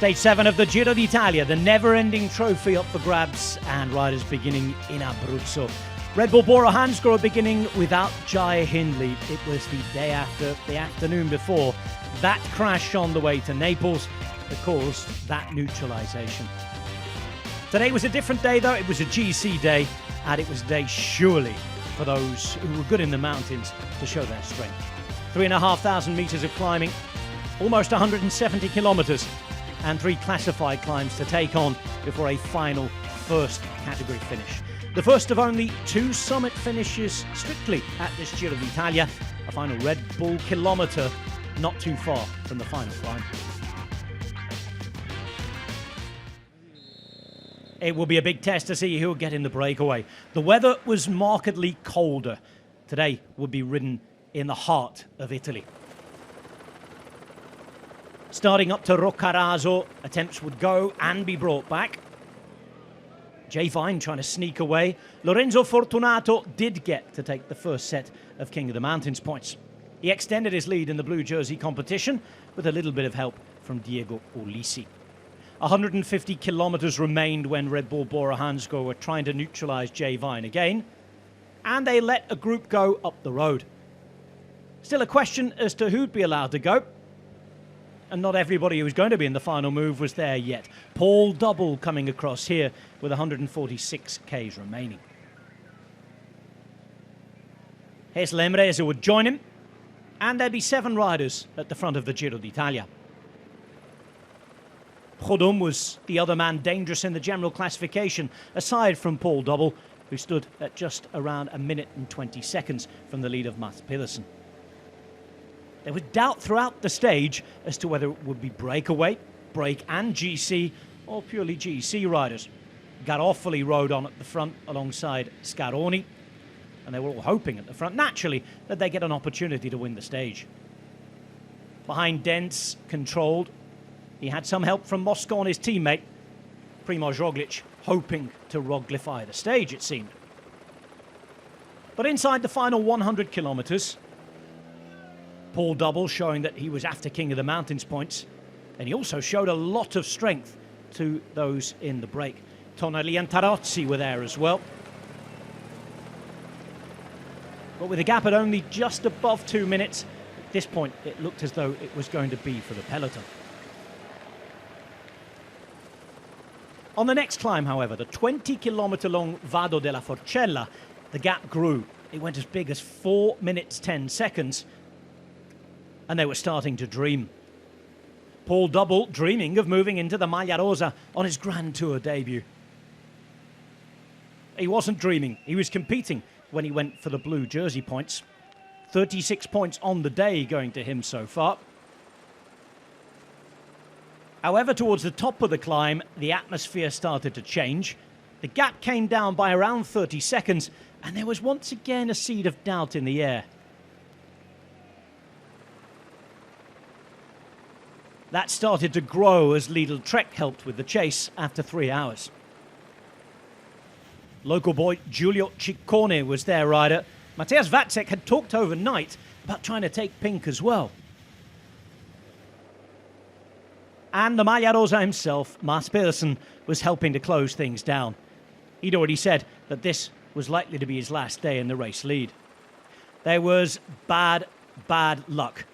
Stage 7 of the Giro D'Italia, the never-ending trophy up for grabs, and riders beginning in Abruzzo. Red Bull Bora Hansgrohe beginning without Jai Hindley. It was the day after, the afternoon before, that crash on the way to Naples that caused that neutralisation. Today was a different day though. It was a GC day, and it was a day surely for those who were good in the mountains to show their strength. 3,500 metres of climbing, almost 170 kilometres, and 3 classified climbs to take on before a final first category finish. The first of only 2 summit finishes strictly at this Giro d'Italia, a final Red Bull kilometre not too far from the final climb. It will be a big test to see who will get in the breakaway. The weather was markedly colder. Today would be ridden in the heart of Italy. Starting up to Roccaraso, attempts would go and be brought back. Jay Vine trying to sneak away. Lorenzo Fortunato did get to take the first set of King of the Mountains points. He extended his lead in the blue jersey competition with a little bit of help from Diego Ulissi. 150 kilometres remained when Red Bull Bora Hansgrohe were trying to neutralise Jay Vine again, and they let a group go up the road. Still a question as to who'd be allowed to go, and not everybody who was going to be in the final move was there yet. Paul Double coming across here with 146 Ks remaining. Here's Lemrez who would join him, and there'd be 7 riders at the front of the Giro d'Italia. Chodum was the other man dangerous in the general classification, aside from Paul Double, who stood at just around 1 minute and 20 seconds from the lead of Mads Pedersen. There was doubt throughout the stage as to whether it would be breakaway, break and GC, or purely GC riders. Garofoli rode on at the front alongside Scaroni, and they were all hoping at the front, naturally, that they get an opportunity to win the stage. Behind Dents, controlled, he had some help from Moscon, his teammate, Primož Roglic, hoping to Roglify the stage, it seemed. But inside the final 100 kilometres, Paul Double showing that he was after King of the Mountains points, and he also showed a lot of strength to those in the break. Tonelli and Tarozzi were there as well. But with a gap at only just above 2 minutes, at this point it looked as though it was going to be for the peloton. On the next climb, however, the 20-kilometre-long Vado della Forcella, the gap grew. It went as big as 4 minutes 10 seconds, and they were starting to dream. Paul Double dreaming of moving into the Maglia Rosa on his Grand Tour debut. He wasn't dreaming, he was competing when he went for the blue jersey points. 36 points on the day going to him so far. However, towards the top of the climb, the atmosphere started to change. The gap came down by around 30 seconds, and there was once again a seed of doubt in the air. That started to grow as Lidl Trek helped with the chase after 3 hours. Local boy Giulio Ciccone was their rider. Mateusz Wacek had talked overnight about trying to take pink as well. And the Maglia Rosa himself, Mads Pedersen, was helping to close things down. He'd already said that this was likely to be his last day in the race lead. There was bad luck.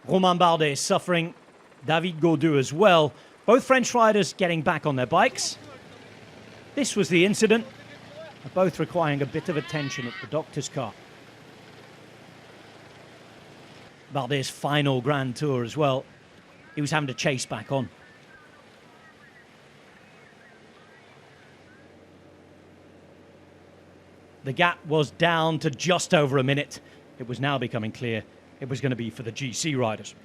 Romain Bardet suffering, David Gaudu as well, both French riders getting back on their bikes. This was the incident, both requiring a bit of attention at the doctor's car. Bardet's final Grand Tour as well, he was having to chase back on. The gap was down to just over 1 minute. It was now becoming clear it was going to be for the GC riders.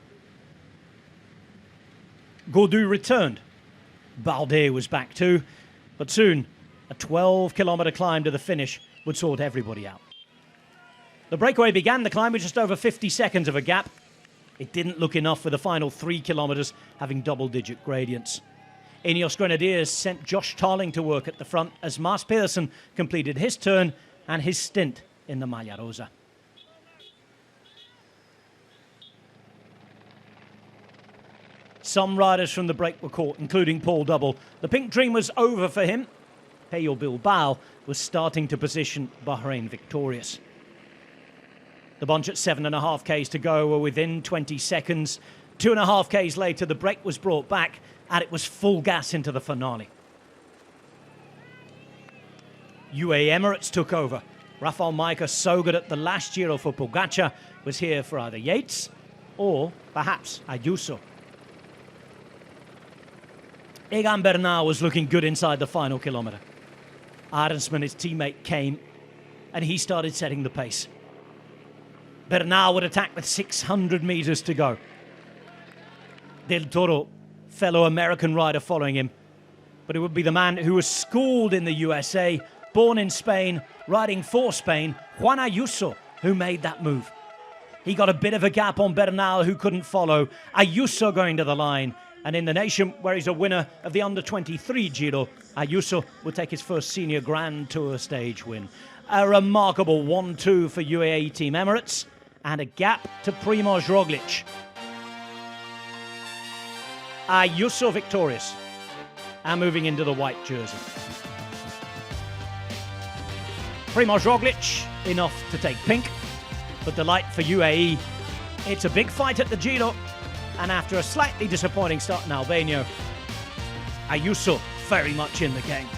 Gaudu returned. Bardet was back too, but soon a 12-kilometre climb to the finish would sort everybody out. The breakaway began the climb with just over 50 seconds of a gap. It didn't look enough with the final 3 kilometres having double-digit gradients. Ineos Grenadiers sent Josh Tarling to work at the front as Mads Pedersen completed his turn and his stint in the Maglia Rosa. Some riders from the break were caught, including Paul Double. The pink dream was over for him. Pello Bilbao was starting to position Bahrain victorious. The bunch at 7.5 Ks to go were within 20 seconds. 2.5 Ks later, the break was brought back, and it was full gas into the finale. UAE Emirates took over. Rafał Majka, so good at the last Giro for Pogačar, was here for either Yates or perhaps Ayuso. Egan Bernal was looking good inside the final kilometre. Arensman, his teammate, came and he started setting the pace. Bernal would attack with 600 metres to go. Del Toro, fellow American rider, following him. But it would be the man who was schooled in the USA, born in Spain, riding for Spain, Juan Ayuso, who made that move. He got a bit of a gap on Bernal, who couldn't follow. Ayuso going to the line. And in the nation, where he's a winner of the under-23 Giro, Ayuso will take his first senior Grand Tour stage win. A remarkable 1-2 for UAE Team Emirates, and a gap to Primož Roglič. Ayuso victorious, and moving into the white jersey. Primož Roglič enough to take pink, but the light for UAE. It's a big fight at the Giro, and after a slightly disappointing start in Albania, Ayuso very much in the game.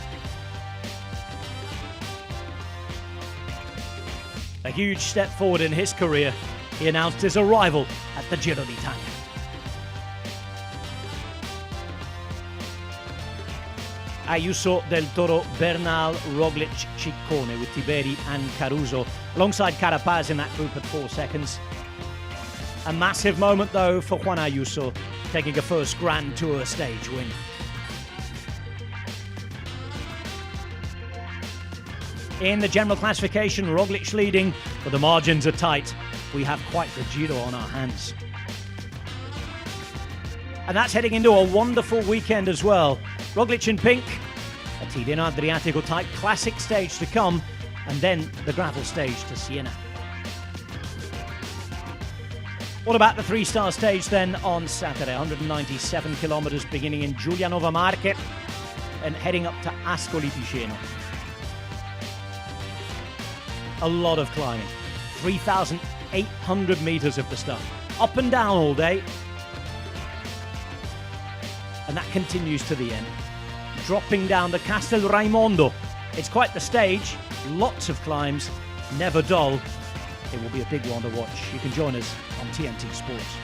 A huge step forward in his career, he announced his arrival at the Giro D'Italia. Ayuso, Del Toro, Bernal, Roglič, Ciccone with Tiberi and Caruso, alongside Carapaz in that group at 4 seconds. A massive moment, though, for Juan Ayuso, taking a first Grand Tour stage win. In the general classification, Roglič leading, but the margins are tight. We have quite the Giro on our hands. And that's heading into a wonderful weekend as well. Roglič in pink, a Tirreno Adriatico type classic stage to come, and then the gravel stage to Siena. What about the three-star stage then on Saturday? 197 kilometres beginning in Giulianova Marche and heading up to Ascoli Piceno. A lot of climbing. 3,800 metres of the stuff. Up and down all day. And that continues to the end. Dropping down to Castel Raimondo. It's quite the stage. Lots of climbs. Never dull. It will be a big one to watch. You can join us on TNT Sports.